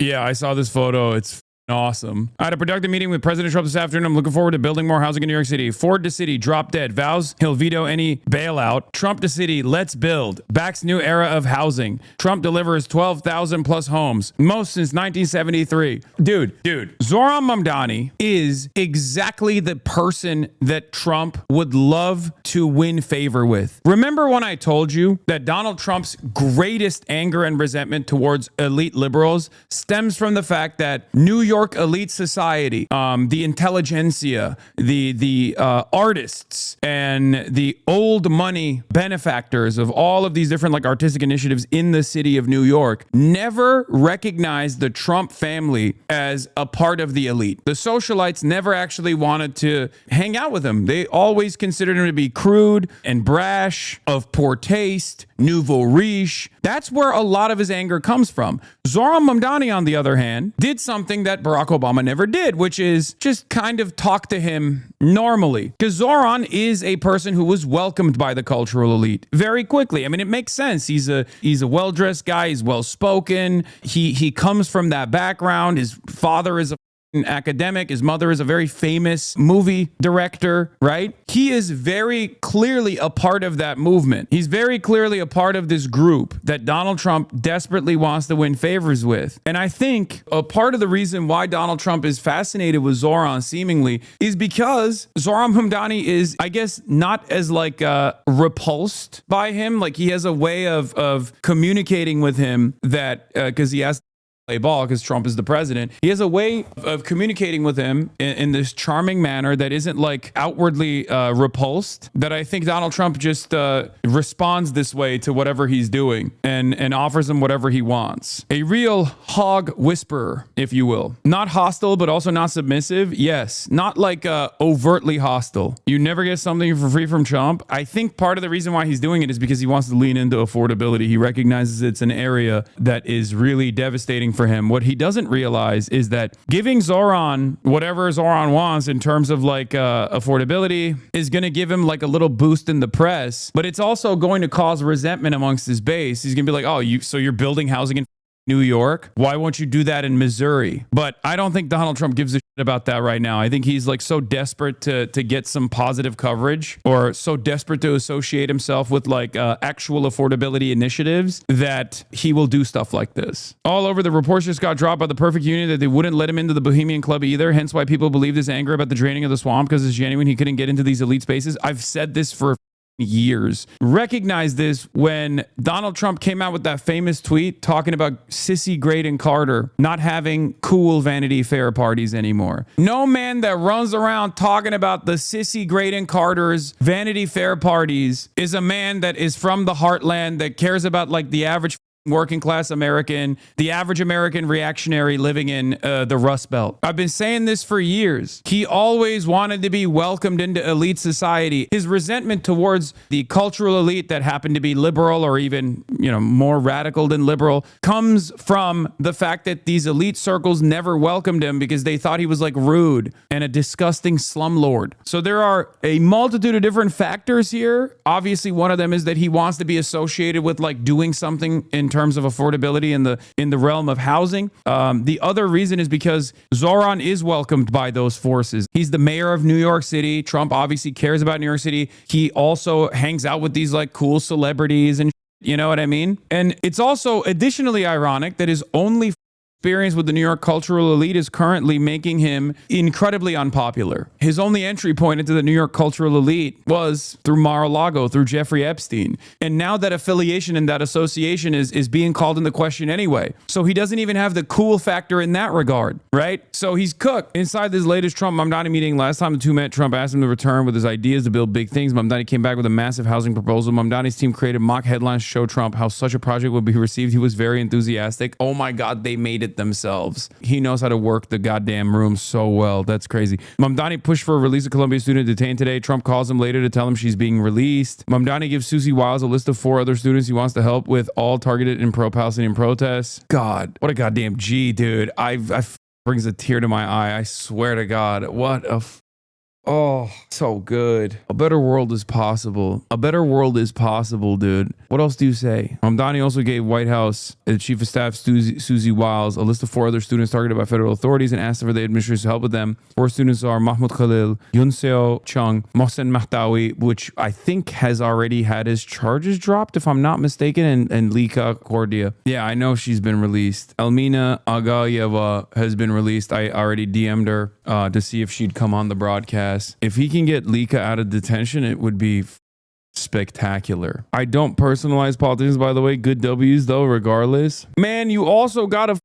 Yeah, I saw this photo. It's awesome. I had a productive meeting with President Trump this afternoon. I'm looking forward to building more housing in New York City. Ford to city, drop dead. Vows he'll veto any bailout. Trump to city, let's build. Backs new era of housing. Trump delivers 12,000 plus homes. Most since 1973. Dude, Zoran Mamdani is exactly the person that Trump would love to win favor with. Remember when I told you that Donald Trump's greatest anger and resentment towards elite liberals stems from the fact that New York elite society, the intelligentsia, the artists, and the old money benefactors of all of these different like artistic initiatives in the city of New York never recognized the Trump family as a part of the elite. The socialites never actually wanted to hang out with him. They always considered him to be crude and brash, of poor taste, nouveau riche. That's where a lot of his anger comes from. Zoran Mamdani, on the other hand, did something that Barack Obama never did, which is just kind of talk to him normally. Because Zoran is a person who was welcomed by the cultural elite very quickly. I mean, it makes sense. He's a well-dressed guy. He's well-spoken. He comes from that background. His father is an academic. His mother is a very famous movie director, right? He is very clearly a part of that movement. He's very clearly a part of this group that Donald Trump desperately wants to win favors with. And I think a part of the reason why Donald Trump is fascinated with Zoran seemingly is because Zoran Mamdani is, I guess, not as like repulsed by him. Like he has a way of communicating with him that because he has play ball because Trump is the president. He has a way of communicating with him in this charming manner that isn't like outwardly repulsed, that I think Donald Trump just responds this way to whatever he's doing and offers him whatever he wants. A real hog whisperer, if you will. Not hostile, but also not submissive. Yes. Not like overtly hostile. You never get something for free from Trump. I think part of the reason why he's doing it is because he wants to lean into affordability. He recognizes it's an area that is really devastating for him. What he doesn't realize is that giving Zoran whatever Zoran wants in terms of like affordability is going to give him like a little boost in the press, but it's also going to cause resentment amongst his base. He's going to be like, oh, so you're building housing in New York? Why won't you do that in Missouri? But I don't think Donald Trump gives a shit about that right now. I think he's like so desperate to get some positive coverage, or so desperate to associate himself with like actual affordability initiatives, that he will do stuff like this. All over, the reports just got dropped by the Perfect Union that they wouldn't let him into the Bohemian Club either. Hence why people believe this anger about the draining of the swamp, because it's genuine. He couldn't get into these elite spaces. I've said this for years. Recognize this when Donald Trump came out with that famous tweet talking about Sissy, Graydon Carter not having cool Vanity Fair parties anymore. No man that runs around talking about the Sissy, Graydon Carter's Vanity Fair parties is a man that is from the heartland, that cares about like the average working class American, the average American reactionary living in the Rust Belt. I've been saying this for years. He always wanted to be welcomed into elite society. His resentment towards the cultural elite that happened to be liberal, or even, you know, more radical than liberal, comes from the fact that these elite circles never welcomed him because they thought he was like rude and a disgusting slumlord. So there are a multitude of different factors here. Obviously, one of them is that he wants to be associated with like doing something in terms of affordability in the realm of housing. The other reason is because Zoran is welcomed by those forces. He's the mayor of New York City. Trump obviously cares about New York City. He also hangs out with these like cool celebrities and you know what I mean? And it's also additionally ironic that his only experience with the New York cultural elite is currently making him incredibly unpopular. His only entry point into the New York cultural elite was through Mar-a-Lago, through Jeffrey Epstein. And now that affiliation and that association is being called into question anyway. So he doesn't even have the cool factor in that regard, right? So he's cooked. Inside this latest Trump-Mamdani meeting, last time the two met, Trump asked him to return with his ideas to build big things. Mamdani came back with a massive housing proposal. Mamdani's team created mock headlines to show Trump how such a project would be received. He was very enthusiastic. Oh my God, they made it themselves. He knows how to work the goddamn room so well. That's crazy. Mamdani pushed for a release of Columbia student detained today. Trump calls him later to tell him she's being released. Mamdani gives Susie Wiles a list of 4 other students he wants to help with, all targeted in pro-Palestinian protests. God, what a goddamn G, dude. I brings a tear to my eye. I swear to God. What a Oh, so good. A better world is possible. A better world is possible, dude. What else do you say? Mamdani also gave White House Chief of Staff Susie Wiles a list of 4 other students targeted by federal authorities and asked for the administration to help with them. 4 students are Mahmoud Khalil, Yunseo Chung, Mohsen Mahdawi, which I think has already had his charges dropped, if I'm not mistaken, and Lika Cordia. Yeah, I know she's been released. Elmina Agayeva has been released. I already DM'd her to see if she'd come on the broadcast. If he can get Lika out of detention, it would be spectacular. I don't personalize politicians, by the way. Good W's, though, regardless. Man, you also got to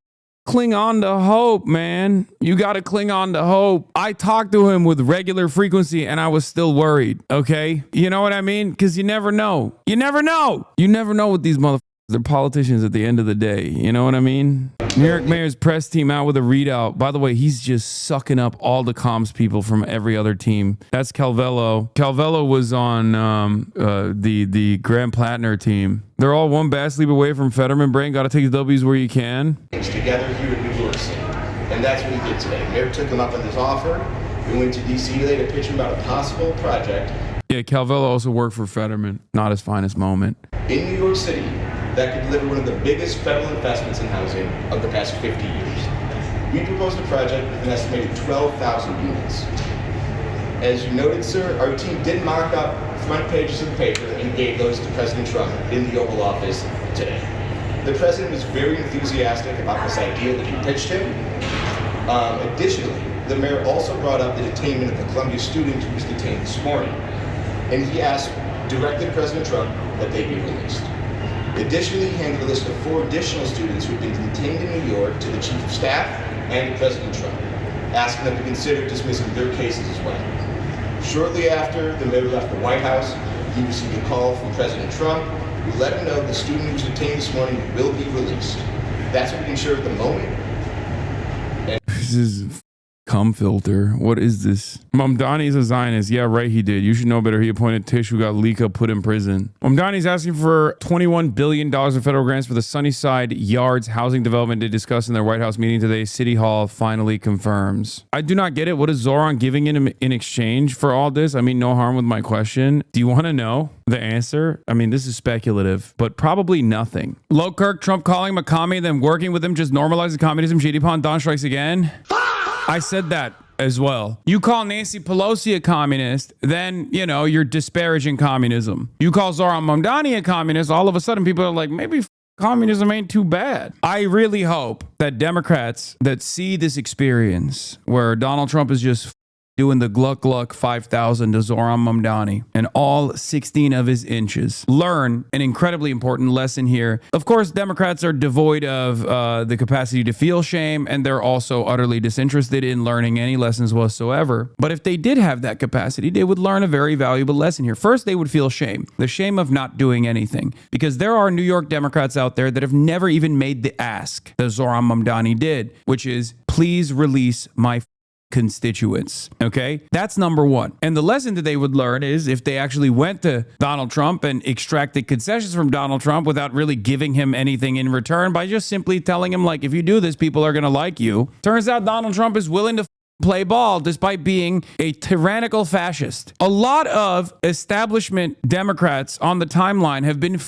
cling on to hope, man. You got to cling on to hope. I talked to him with regular frequency, and I was still worried, okay? You know what I mean? Because you never know. You never know. You never know with these motherfuckers. They're politicians at the end of the day. You know what I mean? New York Mayor's press team out with a readout. By the way, he's just sucking up all the comms people from every other team. That's Calvello. Calvello was on the Graham Plattner team. They're all one bad sleep away from Fetterman brain. Got to take the W's where you can. Together here in New York City. And that's what we did today. Mayor took him up on this offer. We went to D.C. today to pitch him about a possible project. Yeah, Calvello also worked for Fetterman. Not his finest moment. In New York City, that could deliver one of the biggest federal investments in housing of the past 50 years. We proposed a project with an estimated 12,000 units. As you noted, sir, our team did mock up front pages of the paper and gave those to President Trump in the Oval Office today. The president was very enthusiastic about this idea that he pitched him. Additionally, the mayor also brought up the detainment of the Columbia student who was detained this morning. And he asked directly to President Trump that they be released. Additionally, he handed a list of 4 additional students who had been detained in New York to the Chief of Staff and to President Trump, asking them to consider dismissing their cases as well. Shortly after the mayor left the White House, he received a call from President Trump who let him know the student who was detained this morning will be released. That's what we can share at the moment. This is cum filter. What is this? Mamdani's a Zionist. Yeah, right, he did. You should know better. He appointed Tish, who got Lika put in prison. Mamdani's asking for $21 billion in federal grants for the Sunnyside Yards housing development they discussed in their White House meeting today. City Hall finally confirms. I do not get it. What is Zoran giving in exchange for all this? I mean, no harm with my question. Do you want to know the answer? I mean, this is speculative, but probably nothing. Low Kirk, Trump calling him a commie, then working with him just normalizes communism. JD Pond, Don strikes again. I said that as well. You call Nancy Pelosi a communist, then, you know, you're disparaging communism. You call Zoran Mamdani a communist, all of a sudden people are like, maybe communism ain't too bad. I really hope that Democrats that see this experience where Donald Trump is just doing the Gluck Gluck 5,000 to Zoran Mamdani and all 16 of his inches learn an incredibly important lesson here. Of course, Democrats are devoid of the capacity to feel shame, and they're also utterly disinterested in learning any lessons whatsoever. But if they did have that capacity, they would learn a very valuable lesson here. First, they would feel shame, the shame of not doing anything, because there are New York Democrats out there that have never even made the ask that Zoran Mamdani did, which is, please release my constituents. Okay, that's number one. And the lesson that they would learn is if they actually went to Donald Trump and extracted concessions from Donald Trump without really giving him anything in return, by just simply telling him, like, if you do this, people are going to like you. Turns out Donald Trump is willing to play ball despite being a tyrannical fascist. A lot of establishment Democrats on the timeline have been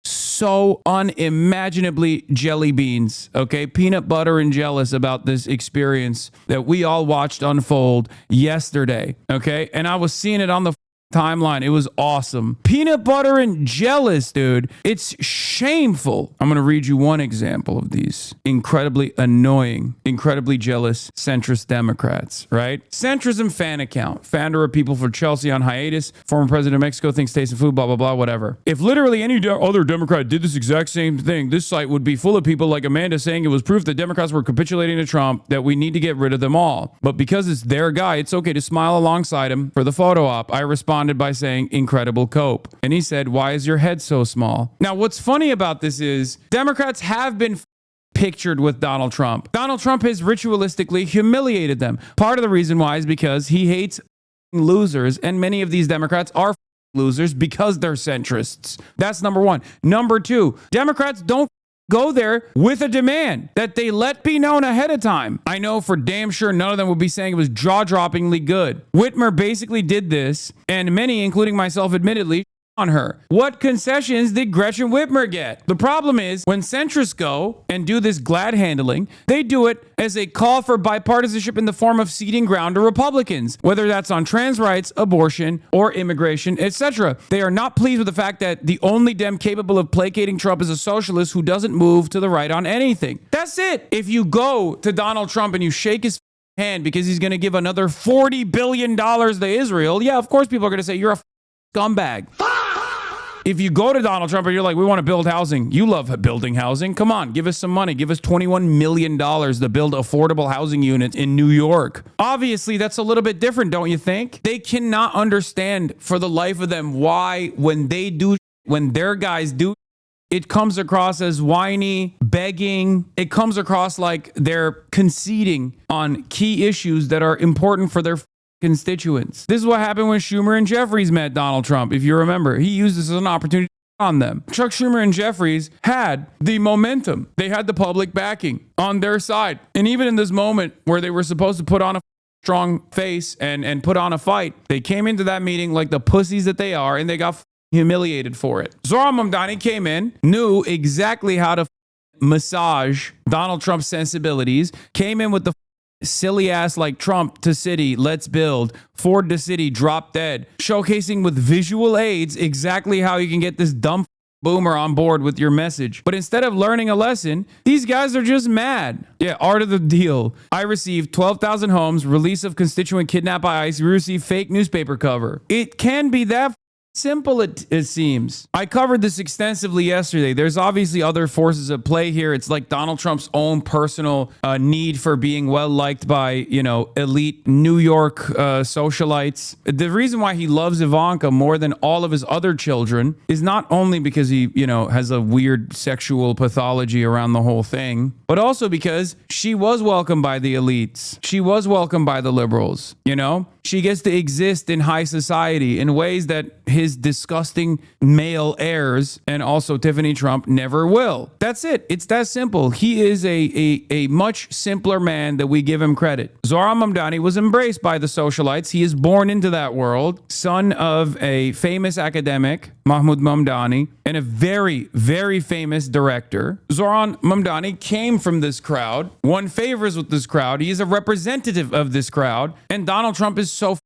so unimaginably jelly beans, okay? Peanut butter and jealous about this experience that we all watched unfold yesterday, okay? And I was seeing it on the timeline. It was awesome. Peanut butter and jealous, dude. It's shameful. I'm going to read you one example of these incredibly annoying, incredibly jealous centrist Democrats, right? Centrism fan account. Founder of People for Chelsea on hiatus. Former president of Mexico thinks taste of food, blah, blah, blah, whatever. If literally any other Democrat did this exact same thing, this site would be full of people like Amanda saying it was proof that Democrats were capitulating to Trump, that we need to get rid of them all. But because it's their guy, it's okay to smile alongside him for the photo op. I responded by saying, incredible cope. And he said, why is your head so small? Now, what's funny about this is Democrats have been pictured with Donald Trump. Donald Trump has ritualistically humiliated them. Part of the reason why is because he hates losers, and many of these Democrats are losers because they're centrists. That's number one. Number two, Democrats don't go there with a demand that they let be known ahead of time. I know for damn sure none of them would be saying it was jaw-droppingly good. Whitmer basically did this, and many, including myself admittedly, on her. What concessions did Gretchen Whitmer get? The problem is when centrists go and do this glad handling, they do it as a call for bipartisanship in the form of ceding ground to Republicans, whether that's on trans rights, abortion, or immigration, etc. They are not pleased with the fact that the only Dem capable of placating Trump is a socialist who doesn't move to the right on anything. That's it. If you go to Donald Trump and you shake his hand because he's going to give another $40 billion to Israel, yeah, of course people are going to say you're a scumbag. If you go to Donald Trump and you're like, we want to build housing. You love building housing. Come on, give us some money. Give us $21 million to build affordable housing units in New York. Obviously, that's a little bit different, don't you think? They cannot understand for the life of them why when their guys do, it comes across as whiny, begging. It comes across like they're conceding on key issues that are important for their constituents. This is what happened when Schumer and Jeffries met Donald Trump. If you remember, he used this as an opportunity on them. Chuck Schumer and Jeffries had the momentum. They had the public backing on their side. And even in this moment where they were supposed to put on a strong face and put on a fight, they came into that meeting like the pussies that they are, and they got humiliated for it. Zohran Mamdani came in, knew exactly how to massage Donald Trump's sensibilities, came in with the silly ass like Trump to city, let's build, Ford to city, drop dead, showcasing with visual aids exactly how you can get this dumb boomer on board with your message. But instead of learning a lesson, these guys are just mad. Yeah, art of the deal. I received 12,000 homes, release of constituent kidnapped by ICE, we received fake newspaper cover. It can be that simple, it seems. I covered this extensively yesterday. There's obviously other forces at play here. It's like Donald Trump's own personal need for being well liked by, elite New York socialites. The reason why he loves Ivanka more than all of his other children is not only because he, has a weird sexual pathology around the whole thing, but also because she was welcomed by the elites. She was welcomed by the liberals, She gets to exist in high society in ways that his disgusting male heirs and also Tiffany Trump never will. That's it. It's that simple. He is a much simpler man that we give him credit. Zohran Mamdani was embraced by the socialites. He is born into that world, son of a famous academic, Mahmoud Mamdani, and a very, very famous director. Zohran Mamdani came from this crowd, won favors with this crowd. He is a representative of this crowd, and Donald Trump is so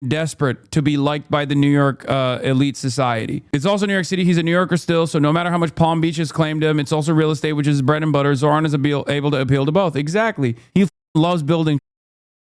desperate to be liked by the New York elite society. It's also New York City. He's a New Yorker still, so no matter how much Palm Beach has claimed him, it's also real estate, which is bread and butter. Zohran is able to appeal to both. Exactly. He loves building